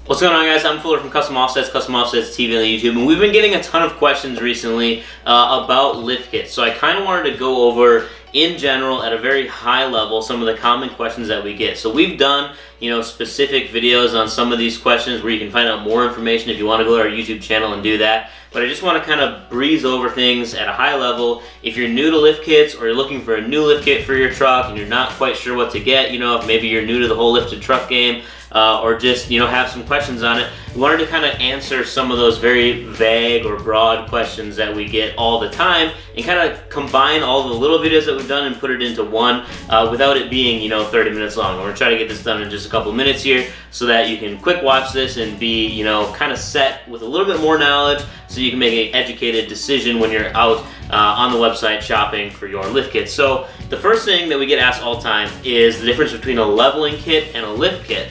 What's going on, guys? I'm Fuller from Custom Offsets TV on YouTube, and we've been getting a ton of questions recently about lift kits. So I kind of wanted to go over, in general, at a very high level, some of the common questions that we get. So we've done, specific videos on some of these questions where you can find out more information if you want to go to our YouTube channel and do that. But I just want to kind of breeze over things at a high level. If you're new to lift kits, or you're looking for a new lift kit for your truck and you're not quite sure what to get, if maybe you're new to the whole lifted truck game, or just have some questions on it, we wanted to kind of answer some of those very vague or broad questions that we get all the time and kind of combine all the little videos that we've done and put it into one without it being 30 minutes long. We're going to try to get this done in just a couple minutes here so that you can quick watch this and be kind of set with a little bit more knowledge so you can make an educated decision when you're out on the website shopping for your lift kit. So the first thing that we get asked all the time is the difference between a leveling kit and a lift kit,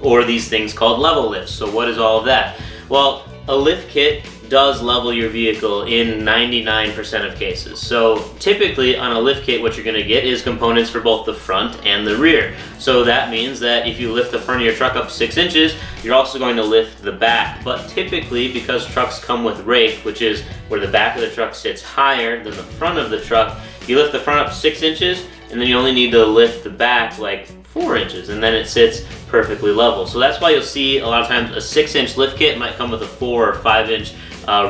or these things called level lifts. So what is all of that? Well, a lift kit does level your vehicle in 99% of cases. So typically on a lift kit, what you're going to get is components for both the front and the rear. So that means that if you lift the front of your truck up 6 inches, you're also going to lift the back. But typically, because trucks come with rake, which is where the back of the truck sits higher than the front of the truck, you lift the front up 6 inches, and then you only need to lift the back like 4 inches, and then it sits perfectly level. So that's why you'll see a lot of times a 6-inch lift kit might come with a 4 or 5-inch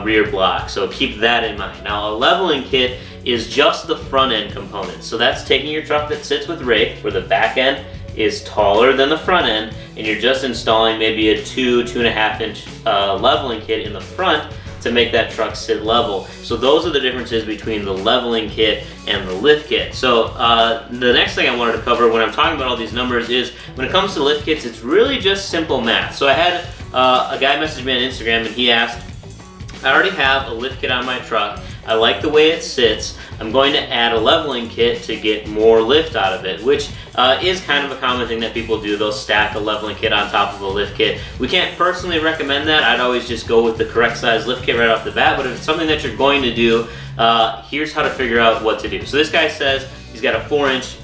rear block. So keep that in mind. Now, a leveling kit is just the front end components. So that's taking your truck that sits with rake, where the back end is taller than the front end, and you're just installing maybe a 2.5 inch leveling kit in the front to make that truck sit level. So those are the differences between the leveling kit and the lift kit. So the next thing I wanted to cover when I'm talking about all these numbers is when it comes to lift kits, it's really just simple math. So I had a guy message me on Instagram, and he asked, I already have a lift kit on my truck. I like the way it sits. I'm going to add a leveling kit to get more lift out of it, which is kind of a common thing that people do. They'll stack a leveling kit on top of a lift kit. We can't personally recommend that. I'd always just go with the correct size lift kit right off the bat, but if it's something that you're going to do, here's how to figure out what to do. So this guy says he's got a 4-inch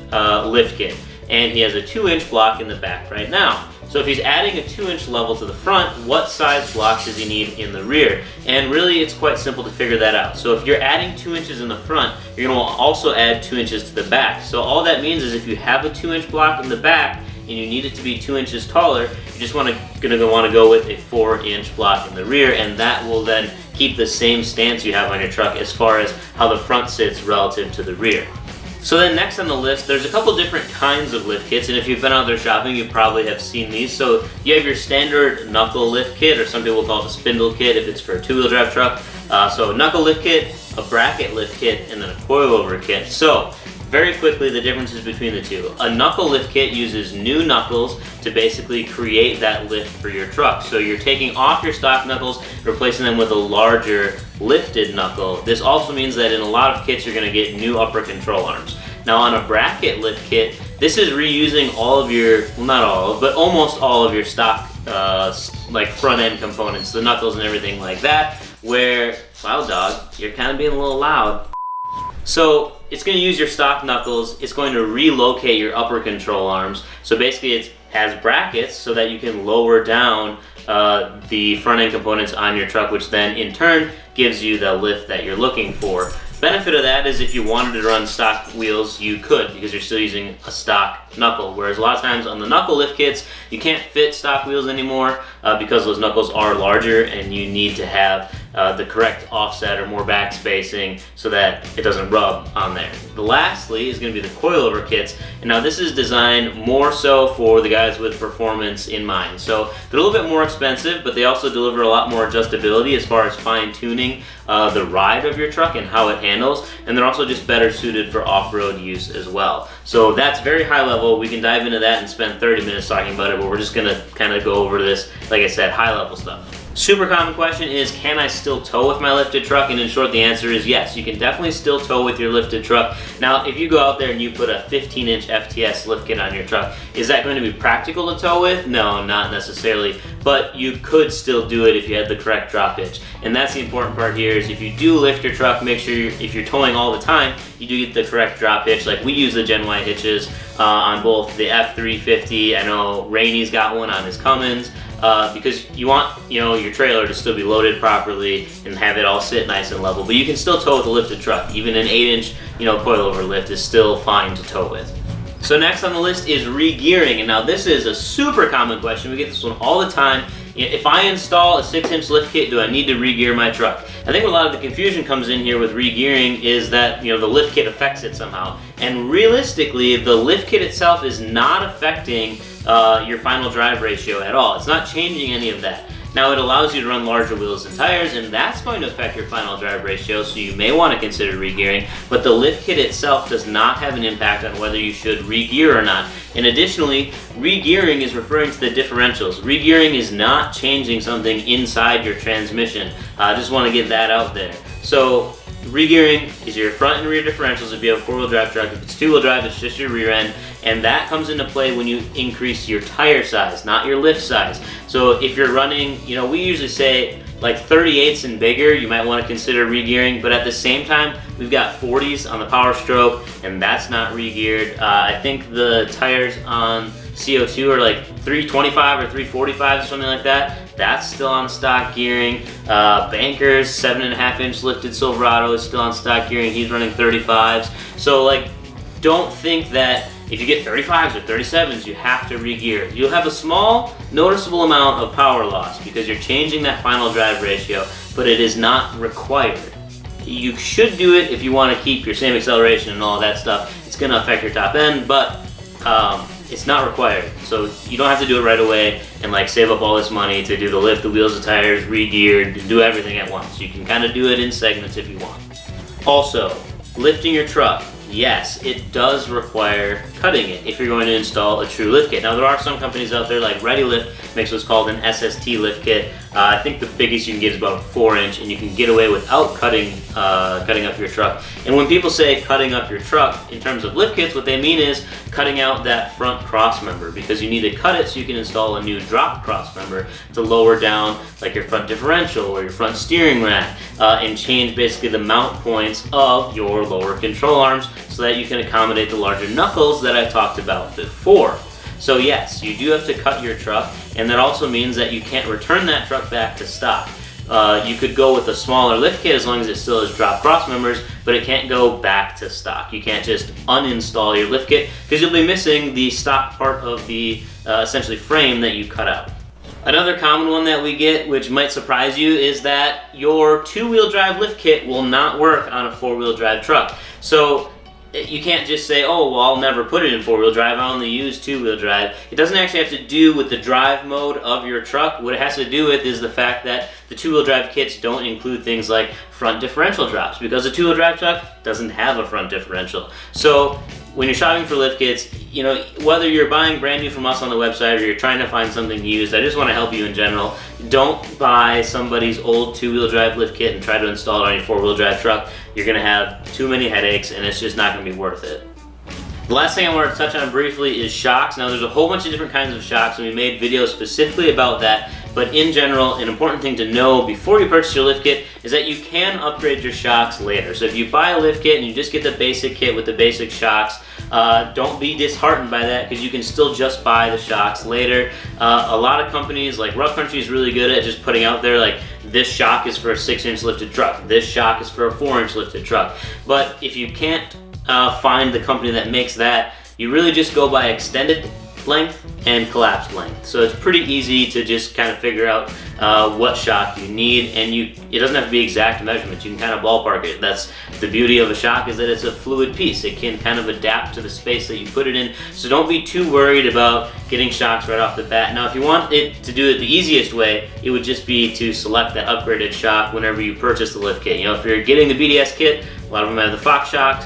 lift kit, and he has a 2-inch block in the back right now. So if he's adding a 2-inch level to the front, what size block does he need in the rear? And really, it's quite simple to figure that out. So if you're adding 2 inches in the front, you're going to also add 2 inches to the back. So all that means is if you have a 2-inch block in the back and you need it to be 2 inches taller, you're just going to want to go with a 4-inch block in the rear, and that will then keep the same stance you have on your truck as far as how the front sits relative to the rear. So then next on the list, there's a couple different kinds of lift kits, and if you've been out there shopping, you probably have seen these. So you have your standard knuckle lift kit, or some people call it a spindle kit if it's for a 2-wheel drive truck. So knuckle lift kit, a bracket lift kit, and then a coilover kit. So very quickly, the differences between the two. A knuckle lift kit uses new knuckles to basically create that lift for your truck. So you're taking off your stock knuckles, replacing them with a larger lifted knuckle. This also means that in a lot of kits, you're going to get new upper control arms. Now on a bracket lift kit, this is reusing all of your, well, not all, but almost all of your stock like front end components, the knuckles and everything like that, where, wow dog, you're kind of being a little loud. So it's going to use your stock knuckles. It's going to relocate your upper control arms. So basically it has brackets so that you can lower down the front end components on your truck, which then in turn gives you the lift that you're looking for. Benefit of that is if you wanted to run stock wheels, you could, because you're still using a stock knuckle. Whereas a lot of times on the knuckle lift kits, you can't fit stock wheels anymore because those knuckles are larger, and you need to have the correct offset or more back spacing so that it doesn't rub on there. Lastly is going to be the coilover kits, and now this is designed more so for the guys with performance in mind. So they're a little bit more expensive, but they also deliver a lot more adjustability as far as fine-tuning the ride of your truck and how it handles, and they're also just better suited for off-road use as well. So that's very high level. We can dive into that and spend 30 minutes talking about it, but we're just going to kind of go over this, like I said, high level stuff. Super common question is, can I still tow with my lifted truck? And in short, the answer is yes. You can definitely still tow with your lifted truck. Now, if you go out there and you put a 15-inch FTS lift kit on your truck, is that going to be practical to tow with? No, not necessarily. But you could still do it if you had the correct drop hitch. And that's the important part here, is if you do lift your truck, make sure if you're towing all the time, you do get the correct drop hitch. Like we use the Gen Y hitches on both the F350. I know Rainey's got one on his Cummins. because you want your trailer to still be loaded properly and have it all sit nice and level. But you can still tow with a lifted truck. Even an 8-inch coilover lift is still fine to tow with. So next on the list is regearing, and now this is a super common question. We get this one all the time. If I install a 6-inch lift kit, do I need to regear my truck? I think where a lot of the confusion comes in here with regearing is that the lift kit affects it somehow. And realistically, the lift kit itself is not affecting your final drive ratio at all. It's not changing any of that. Now it allows you to run larger wheels and tires, and that's going to affect your final drive ratio, so you may want to consider regearing, but the lift kit itself does not have an impact on whether you should regear or not. And additionally, regearing is referring to the differentials. Regearing is not changing something inside your transmission. I just want to get that out there. So regearing is your front and rear differentials if you have a 4-wheel drive truck. If it's 2-wheel drive, it's just your rear end. And that comes into play when you increase your tire size, not your lift size. So if you're running, we usually say like 38s and bigger, you might want to consider regearing. But at the same time, we've got 40s on the Power Stroke, and that's not regeared. I think the tires on CO2 are like 325 or 345 or something like that. That's still on stock gearing. Banker's 7.5-inch lifted Silverado is still on stock gearing. He's running 35s. So don't think that if you get 35s or 37s, you have to regear. You'll have a small, noticeable amount of power loss because you're changing that final drive ratio, but it is not required. You should do it if you want to keep your same acceleration and all of that stuff. It's going to affect your top end, but it's not required. So you don't have to do it right away and save up all this money to do the lift, the wheels, the tires, regear, do everything at once. You can kind of do it in segments if you want. Also, lifting your truck. Yes, it does require cutting it if you're going to install a true lift kit. Now there are some companies out there like ReadyLift makes what's called an SST lift kit. I think the biggest you can get is about 4-inch, and you can get away without cutting up your truck. And when people say cutting up your truck in terms of lift kits, what they mean is cutting out that front cross member, because you need to cut it so you can install a new drop cross member to lower down like your front differential or your front steering rack, and change basically the mount points of your lower control arms so that you can accommodate the larger knuckles that I talked about before. So yes, you do have to cut your truck, and that also means that you can't return that truck back to stock. You could go with a smaller lift kit as long as it still has drop cross members, but it can't go back to stock. You can't just uninstall your lift kit because you'll be missing the stock part of the essentially frame that you cut out. Another common one that we get, which might surprise you, is that your 2-wheel drive lift kit will not work on a 4-wheel drive truck. So you can't just say, oh, well, I'll never put it in 4-wheel drive, I only use 2-wheel drive. It doesn't actually have to do with the drive mode of your truck. What it has to do with is the fact that the 2-wheel drive kits don't include things like front differential drops, because a 2-wheel drive truck doesn't have a front differential. So when you're shopping for lift kits, whether you're buying brand new from us on the website or you're trying to find something used, I just want to help you in general. Don't buy somebody's old 2-wheel drive lift kit and try to install it on your 4-wheel drive truck. You're going to have too many headaches, and it's just not going to be worth it. The last thing I want to touch on briefly is shocks. Now there's a whole bunch of different kinds of shocks, and we made videos specifically about that. But in general, an important thing to know before you purchase your lift kit is that you can upgrade your shocks later. So if you buy a lift kit and you just get the basic kit with the basic shocks, don't be disheartened by that, because you can still just buy the shocks later. A lot of companies, like Rough Country, is really good at just putting out there like, this shock is for a 6-inch lifted truck, this shock is for a 4-inch lifted truck. But if you can't find the company that makes that, you really just go by extended length and collapsed length. So it's pretty easy to just kind of figure out what shock you need, and it doesn't have to be exact measurements. You can kind of ballpark it. That's the beauty of a shock, is that it's a fluid piece. It can kind of adapt to the space that you put it in. So don't be too worried about getting shocks right off the bat. Now if you want it to do it the easiest way, it would just be to select that upgraded shock whenever you purchase the lift kit. If you're getting the BDS kit, a lot of them have the Fox shock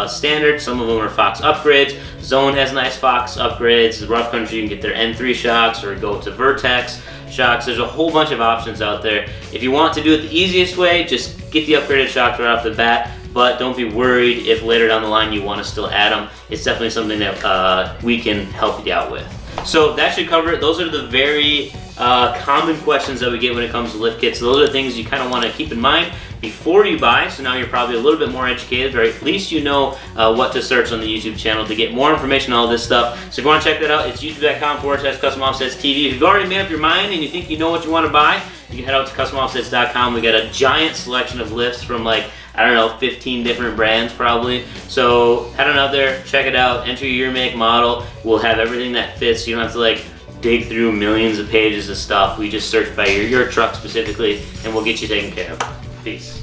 standard, some of them are Fox upgrades. Zone has nice Fox upgrades. Rough Country, you can get their N3 shocks or go to Vertex shocks. There's a whole bunch of options out there. If you want to do it the easiest way, just get the upgraded shocks right off the bat, but don't be worried if later down the line you want to still add them. It's definitely something that we can help you out with. So that should cover it. Those are the very common questions that we get when it comes to lift kits. So those are things you kind of want to keep in mind before you buy, so now you're probably a little bit more educated, or at least you know what to search on the YouTube channel to get more information on all this stuff. So if you want to check that out, it's youtube.com/CustomOffsetsTV. If you've already made up your mind and you think you know what you want to buy, you can head out to CustomOffsets.com. We got a giant selection of lifts from like, I don't know, 15 different brands probably. So head on out there, check it out, enter your year, make, model. We'll have everything that fits. You don't have to like dig through millions of pages of stuff. We just search by your truck specifically, and we'll get you taken care of. Peace.